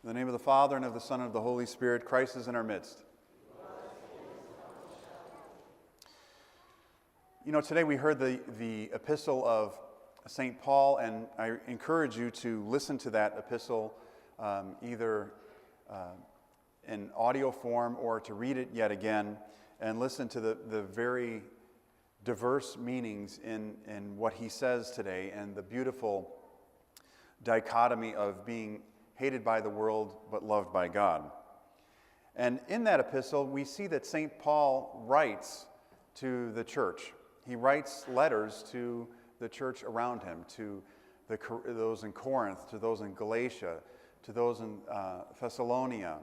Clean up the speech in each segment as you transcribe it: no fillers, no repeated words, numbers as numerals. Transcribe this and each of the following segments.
In the name of the Father, and of the Son, and of the Holy Spirit, Christ is in our midst. You know, today we heard the Epistle of St Paul, and I encourage you to listen to that epistle either in audio form or to read it yet again and listen to the very diverse meanings in what he says today and the beautiful dichotomy of being hated by the world but loved by God. And in that epistle, we see that St. Paul writes to the church. He writes letters to the church around him, to those in Corinth, to those in Galatia, to those in Thessalonica,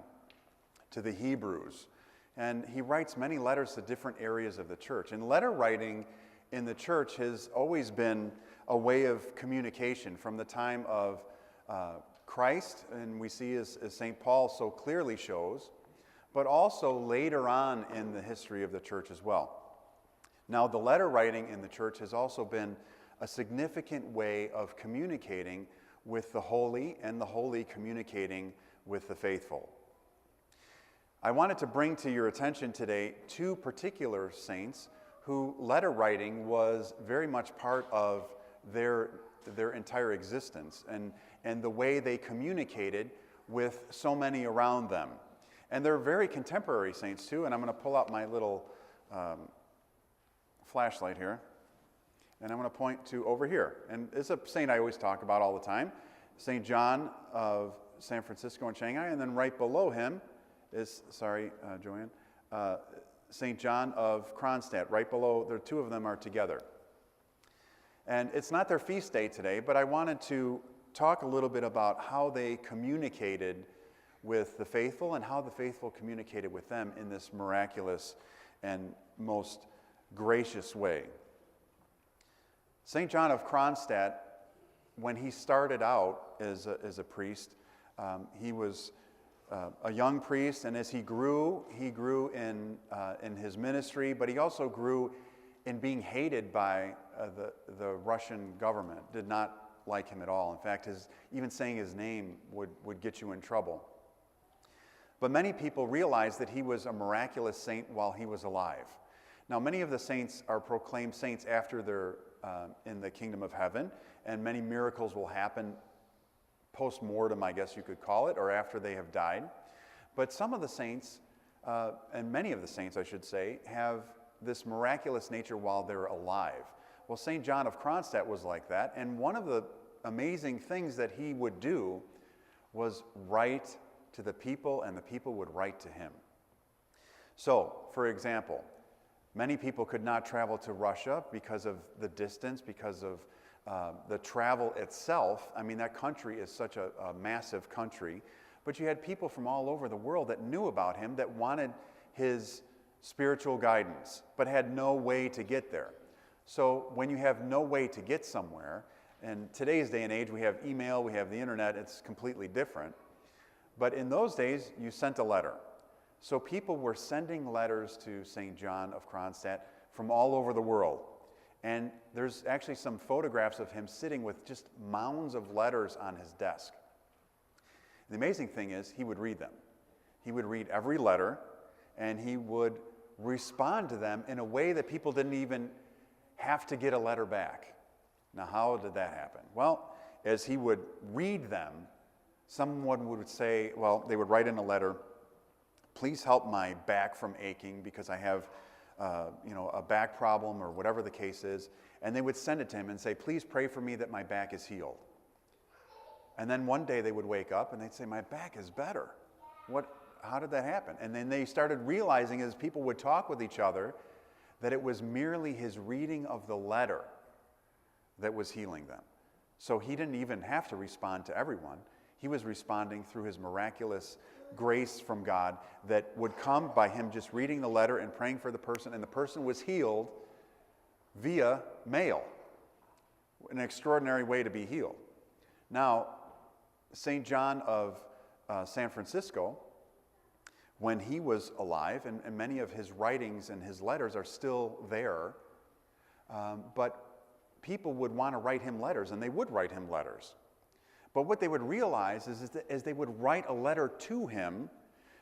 to the Hebrews. And he writes many letters to different areas of the church. And letter writing in the church has always been a way of communication from the time of Christ, and we see as St. Paul so clearly shows, but also later on in the history of the church as well. Now, the letter writing in the church has also been a significant way of communicating with the holy and the holy communicating with the faithful. I wanted to bring to your attention today two particular saints who letter writing was very much part of their entire existence and the way they communicated with so many around them. And they're very contemporary saints too, and I'm going to pull out my little flashlight here, and I'm going to point to over here. And it's a saint I always talk about all the time, St. John of San Francisco and Shanghai, and then right below him is, Joanne, St. John of Kronstadt. Right below, the two of them are together. And it's not their feast day today, but I wanted to talk a little bit about how they communicated with the faithful and how the faithful communicated with them in this miraculous and most gracious way. St. John of Kronstadt, when he started out as a priest, he was a young priest, and as he grew in his ministry, but he also grew in being hated by the Russian government. Did not like him at all. In fact, even saying his name would get you in trouble. But many people realized that he was a miraculous saint while he was alive. Now, many of the saints are proclaimed saints after they're in the kingdom of heaven, and many miracles will happen post-mortem, I guess you could call it, or after they have died. But some of the saints, and many of the saints, I should say, have this miraculous nature while they're alive. Well, St. John of Kronstadt was like that, and one of the amazing things that he would do was write to the people, and the people would write to him. So, for example, many people could not travel to Russia because of the distance, because of the travel itself. I mean, that country is such a massive country, but you had people from all over the world that knew about him, that wanted his spiritual guidance, but had no way to get there. So when you have no way to get somewhere, in today's day and age, we have email, we have the internet, it's completely different. But in those days, you sent a letter. So people were sending letters to St. John of Kronstadt from all over the world. And there's actually some photographs of him sitting with just mounds of letters on his desk. The amazing thing is, he would read them. He would read every letter, and he would respond to them in a way that people didn't even have to get a letter back. Now, how did that happen? Well, as he would read them, someone would say, well, they would write in a letter, please help my back from aching because I have a back problem or whatever the case is. And they would send it to him and say, please pray for me that my back is healed. And then one day they would wake up and they'd say, my back is better. How did that happen? And then they started realizing, as people would talk with each other, that it was merely his reading of the letter that was healing them. So he didn't even have to respond to everyone. He was responding through his miraculous grace from God that would come by him just reading the letter and praying for the person, and the person was healed via mail. An extraordinary way to be healed. Now, St. John of San Francisco, when he was alive, and many of his writings and his letters are still there, but people would want to write him letters, and they would write him letters. But what they would realize is that as they would write a letter to him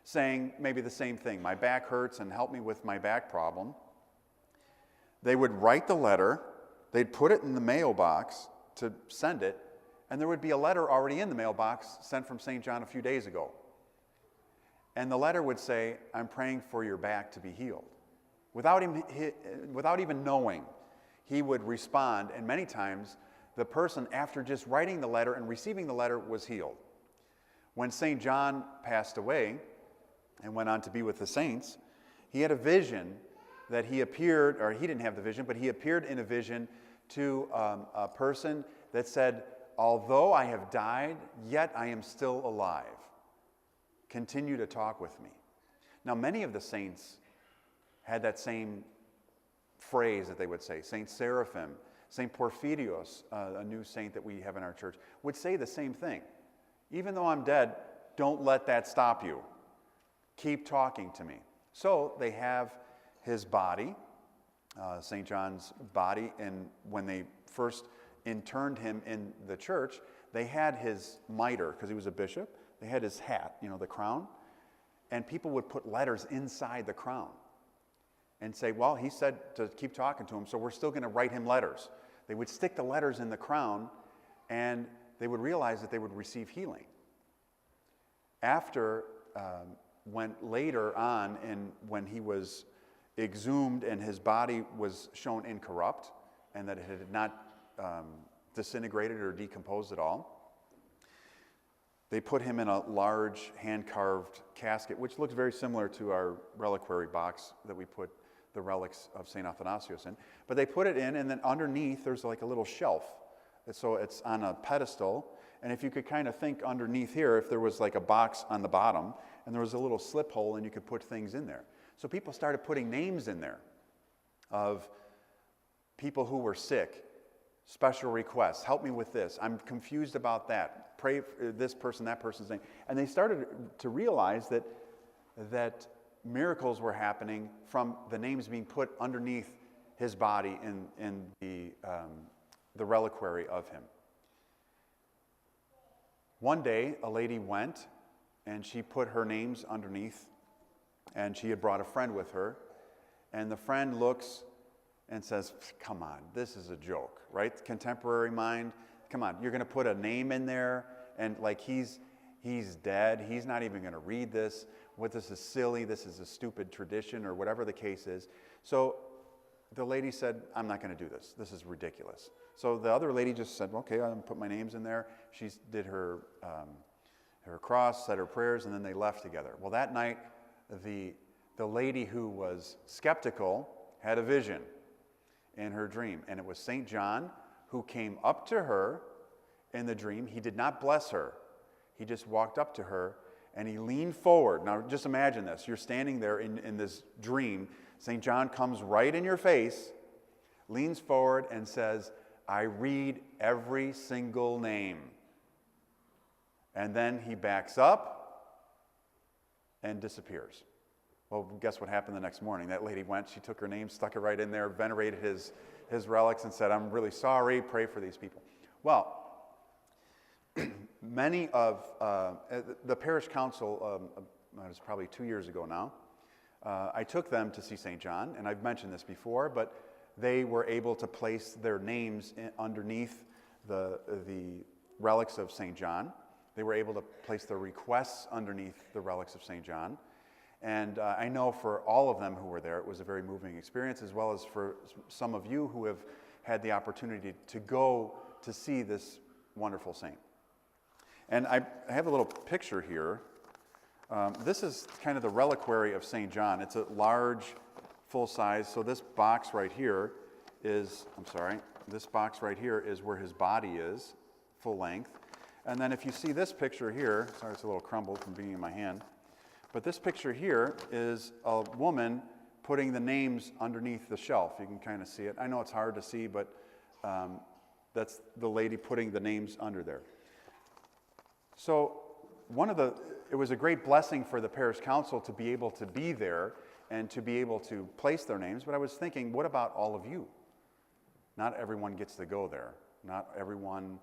saying maybe the same thing, my back hurts and help me with my back problem, they would write the letter, they'd put it in the mailbox to send it, and there would be a letter already in the mailbox sent from St. John a few days ago. And the letter would say, I'm praying for your back to be healed. Without even knowing, he would respond, and many times the person, after just writing the letter and receiving the letter, was healed. When St. John passed away and went on to be with the saints, he had a vision that he appeared, or he didn't have the vision, but he appeared in a vision to a person that said, although I have died, yet I am still alive. Continue to talk with me. Now, many of the saints had that same phrase that they would say. Saint Seraphim, Saint Porphyrios, a new saint that we have in our church, would say the same thing. Even though I'm dead, don't let that stop you. Keep talking to me. So they have his body, St. John's body, and when they first interned him in the church, they had his mitre, because he was a bishop. They had his hat, the crown, and people would put letters inside the crown and say, well, he said to keep talking to him, so we're still going to write him letters. They would stick the letters in the crown, and they would realize that they would receive healing. After, when later on, when he was exhumed and his body was shown incorrupt, and that it had not disintegrated or decomposed at all, they put him in a large hand-carved casket, which looks very similar to our reliquary box that we put the relics of St. Athanasius in. But they put it in, and then underneath there's like a little shelf. So it's on a pedestal, and if you could kind of think underneath here, if there was like a box on the bottom, and there was a little slip hole, and you could put things in there. So people started putting names in there of people who were sick, special requests, help me with this, I'm confused about that, pray for this person, that person's name. And they started to realize that miracles were happening from the names being put underneath his body in the reliquary of him. One day, a lady went, and she put her names underneath, and she had brought a friend with her, and the friend looks and says, come on, this is a joke, right? Contemporary mind, come on, you're going to put a name in there, and like he's dead, he's not even going to read this, this is silly, this is a stupid tradition, or whatever the case is. So the lady said, I'm not going to do this, this is ridiculous. So the other lady just said, okay, I'm going to put my names in there. She did her cross, said her prayers, and then they left together. Well, that night, the lady who was skeptical had a vision in her dream, and it was St. John who came up to her in the dream. He did not bless her. He just walked up to her, and he leaned forward. Now, just imagine this. You're standing there in this dream. St. John comes right in your face, leans forward, and says, I read every single name. And then he backs up and disappears. Well, guess what happened the next morning? That lady went, she took her name, stuck it right in there, venerated his relics, and said, I'm really sorry, pray for these people. Well, many of the parish council, it was probably 2 years ago now, I took them to see St. John, and I've mentioned this before, but they were able to place their names underneath the relics of St. John. They were able to place their requests underneath the relics of St. John. And I know for all of them who were there, it was a very moving experience, as well as for some of you who have had the opportunity to go to see this wonderful saint. And I have a little picture here. This is kind of the reliquary of St. John. It's a large, full size. So this box right here is, this box right here is where his body is, full length. And then if you see this picture here, sorry, it's a little crumbled from being in my hand. But this picture here is a woman putting the names underneath the shelf. You can kind of see it. I know it's hard to see, but that's the lady putting the names under there. So it was a great blessing for the parish council to be able to be there and to be able to place their names. But I was thinking, what about all of you? Not everyone gets to go there. Not everyone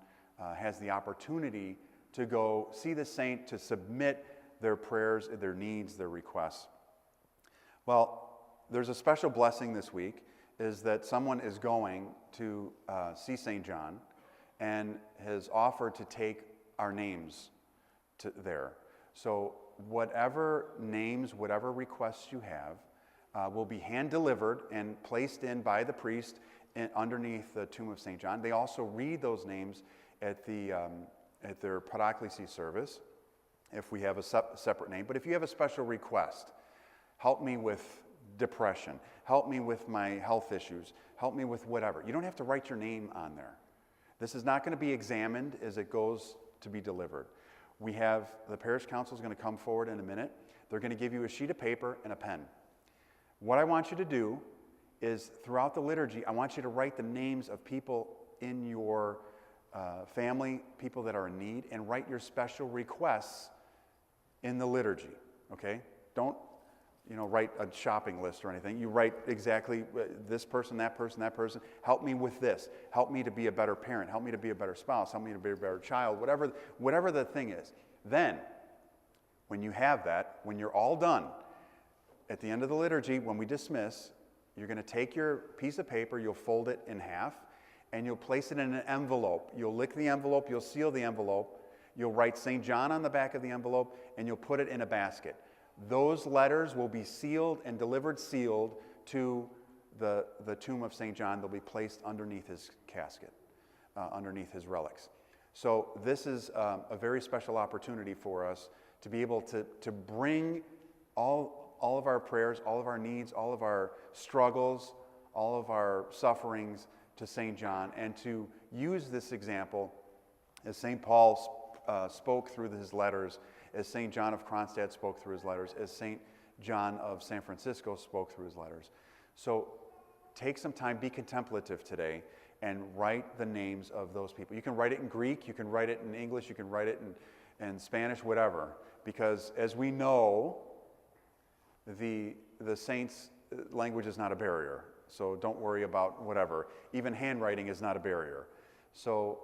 has the opportunity to go see the saint, to submit their prayers, their needs, their requests. Well, there's a special blessing this week, is that someone is going to see St. John and has offered to take our names there. So whatever names, whatever requests you have will be hand-delivered and placed in by the priest underneath the tomb of St. John. They also read those names at their Paraclesi service, if we have a separate name. But if you have a special request, help me with depression, help me with my health issues, help me with whatever. You don't have to write your name on there. This is not going to be examined as it goes to be delivered. We have, the parish council is going to come forward in a minute. They're going to give you a sheet of paper and a pen. What I want you to do is, throughout the liturgy, I want you to write the names of people in your family, people that are in need, and write your special requests in the liturgy, okay? Don't, write a shopping list or anything. You write exactly this person, that person, that person. Help me with this. Help me to be a better parent. Help me to be a better spouse. Help me to be a better child. Whatever the thing is. Then, when you have that, when you're all done, at the end of the liturgy, when we dismiss, you're going to take your piece of paper, you'll fold it in half, and you'll place it in an envelope. You'll lick the envelope, you'll seal the envelope, you'll write St. John on the back of the envelope, and you'll put it in a basket. Those letters will be sealed and delivered sealed to the tomb of St. John. They'll be placed underneath his casket, underneath his relics. So this is a very special opportunity for us to be able to bring all of our prayers, all of our needs, all of our struggles, all of our sufferings to St. John, and to use this example as St. Paul spoke through his letters, as St. John of Kronstadt spoke through his letters, as St. John of San Francisco spoke through his letters. So take some time, be contemplative today, and write the names of those people. You can write it in Greek, you can write it in English, you can write it in Spanish, whatever, because as we know, the saints' language is not a barrier, so don't worry about whatever. Even handwriting is not a barrier. So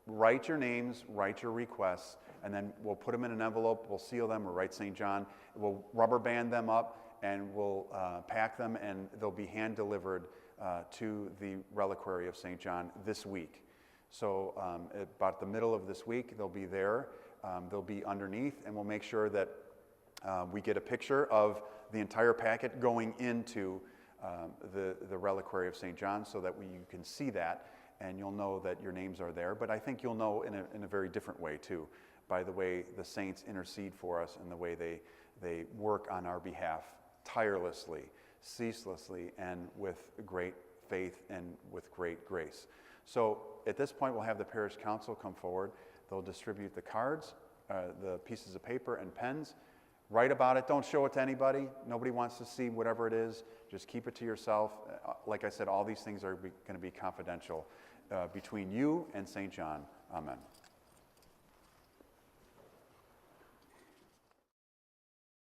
write your names, write your requests, and then we'll put them in an envelope, we'll seal them, we'll write St. John, we'll rubber band them up, and we'll pack them, and they'll be hand-delivered to the Reliquary of St. John this week. So about the middle of this week, they'll be there, they'll be underneath, and we'll make sure that we get a picture of the entire packet going into the Reliquary of St. John, so that you can see that, and you'll know that your names are there. But I think you'll know in a very different way, too, by the way the saints intercede for us and the way they work on our behalf tirelessly, ceaselessly, and with great faith and with great grace. So at this point, we'll have the parish council come forward. They'll distribute the cards, the pieces of paper and pens. Write about it. Don't show it to anybody. Nobody wants to see whatever it is. Just keep it to yourself. Like I said, all these things are going to be confidential between you and St. John. Amen.